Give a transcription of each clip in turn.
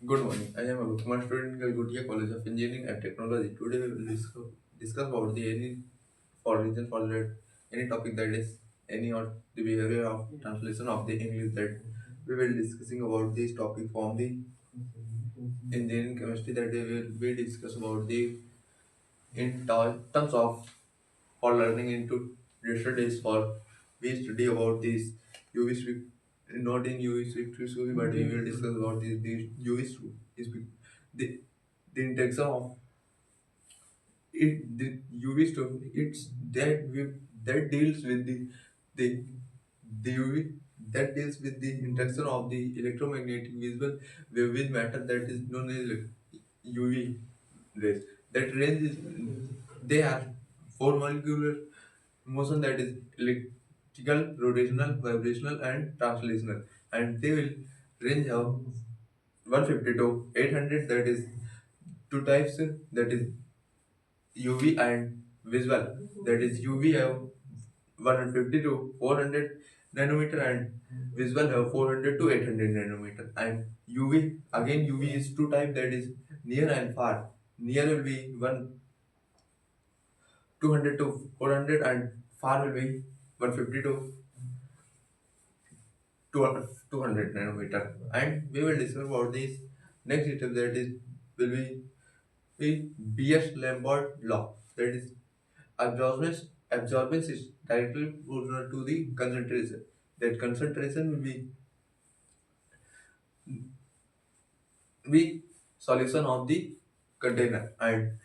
Good morning. I am Arukumar, student in Galgotia College of Engineering and Technology. Today we will discuss about the any for reason for that any topic that is any or the behavior of translation of the English that we will discussing about this topic from the engineering chemistry that we will be discuss about the terms of for learning into yesterday's for we study about this UV strip not in UV strip but we will discuss about this UV strip is the the introduction of it the UV strip it's that we that deals with the the UV that deals with the interaction of the electromagnetic visible wave matter that is known as UV rays. That range is they are four molecular motion that is electrical, rotational, vibrational, and translational, and they will range of 150 to 800. That is two types. That is UV and visual. That is UV have 150 to 400 nanometer and visual have 400 to 800 nanometer. And UV again UV is two type that is near and far. Near will be one 200 to 400 and far will be 150 to 200 nanometer, and we will discuss about this next step that is will be the Beer-Lambert law, that is absorbance is directly proportional to the concentration. That concentration will be solution of the container, and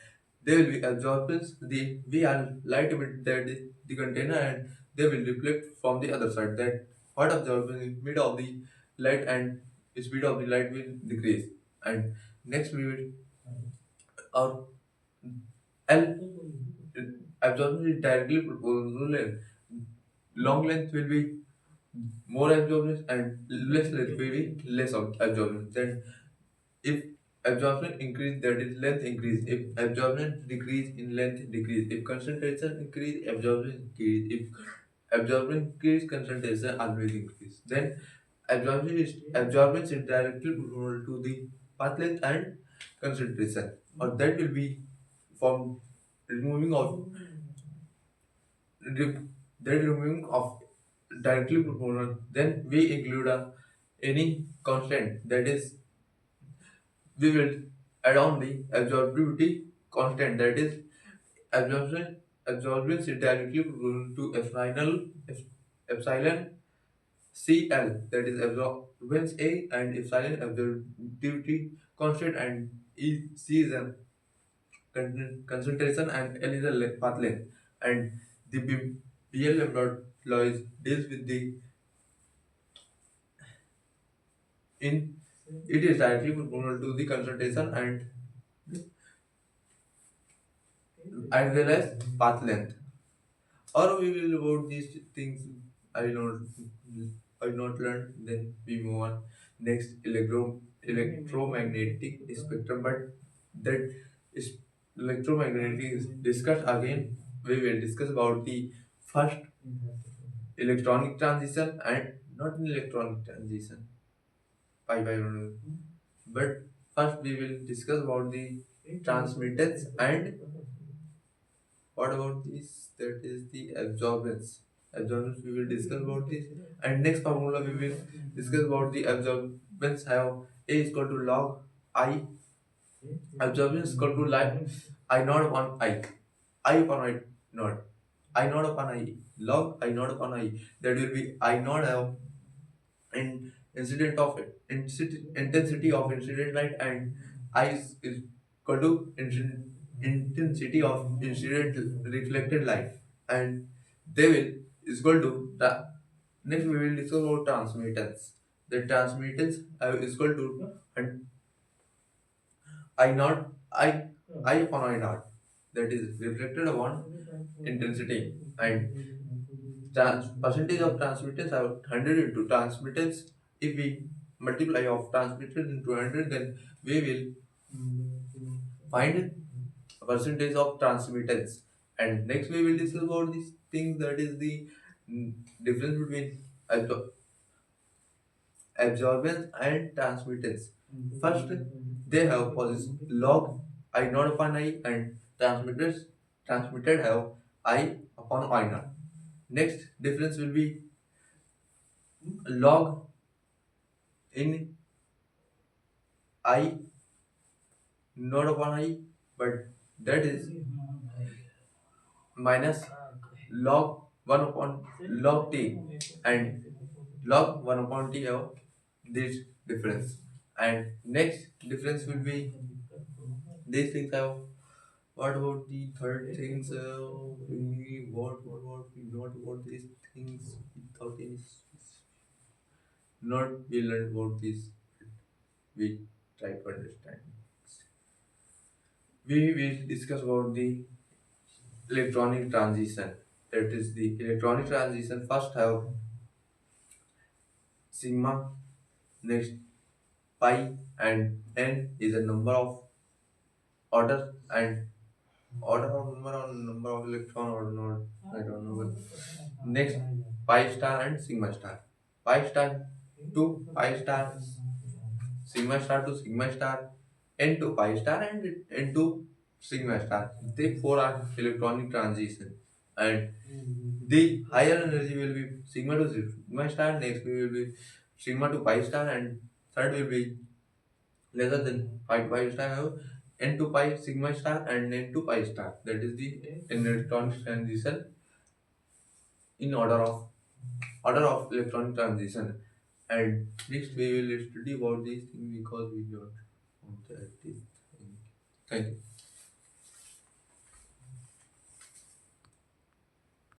there will be absorbance the we are light emit that is the container, and they will reflect from the other side. That what absorbance is mid of the light and speed of the light will decrease. And next we will our L absorption is directly proportional length. Long length will be more absorption and less length will be less of absorption. Then if absorption increase, that is length increase. If absorption decrease in length decrease. If concentration increase, absorption increase. If absorption increase, concentration always increase. Then absorption is directly proportional to the path length and concentration. Or that will be from removing of re- that removing of directly proportional. Then we include any constant that is we will add on the absorptivity constant, that is absorption absorbance is directly proportional to epsilon CL, that is absorbance A, and epsilon absorptivity constant, and C is a concentration and L is a path length. And the BL law is deals with the in it is directly proportional to the concentration and as well as path length. Or we will about these things I will not learn. Then we move on next electromagnetic spectrum, but that is electromagnetic is discussed again. We will discuss about the first electronic transition and not an electronic transition. Bye. But first we will discuss about the transmittance and what about this? That is the absorbance. Absorbance we will discuss about this. And next formula we will discuss about the absorbance. Have A is equal to log I. Absorbance is equal to like I naught upon I. I upon I naught. I naught upon I. Log I naught upon I. That will be I naught have in incident of intensity of incident light, and I is equal to intensity of incident reflected light, and they will is equal to next we will discuss about transmittance. The transmittance is equal to and I naught I upon I naught, that is reflected upon intensity, and percentage of transmittance are 100 into transmittance. If we multiply of transmittance into 100, then we will find percentage of transmittance. And next we will discuss about these things, that is the difference between absorbance and transmittance. First, they have position log I naught upon I, and transmitted have I upon I naught. Next difference will be log in I not upon I, but that is minus log 1 upon log t, and log 1 upon t have this difference. And next difference will be these things have. What about the third things? What we not about these things without any not we learn about this. We try to understand. We will discuss about the electronic transition. That is the electronic transition. First have sigma, next pi, and n is a number of order, and order of number of electron or not. I don't know. But next pi star and sigma star. Pi star to pi star, sigma star to sigma star, n to pi star, and n to sigma star. They four are electronic transition, and the higher energy will be sigma to sigma star, next will be sigma to pi star, and third will be lesser than pi to pi star, have n to pi sigma star and n to pi star. That is the electronic transition in order of electronic transition. And next we will study about these things because we don't want that. Thank you.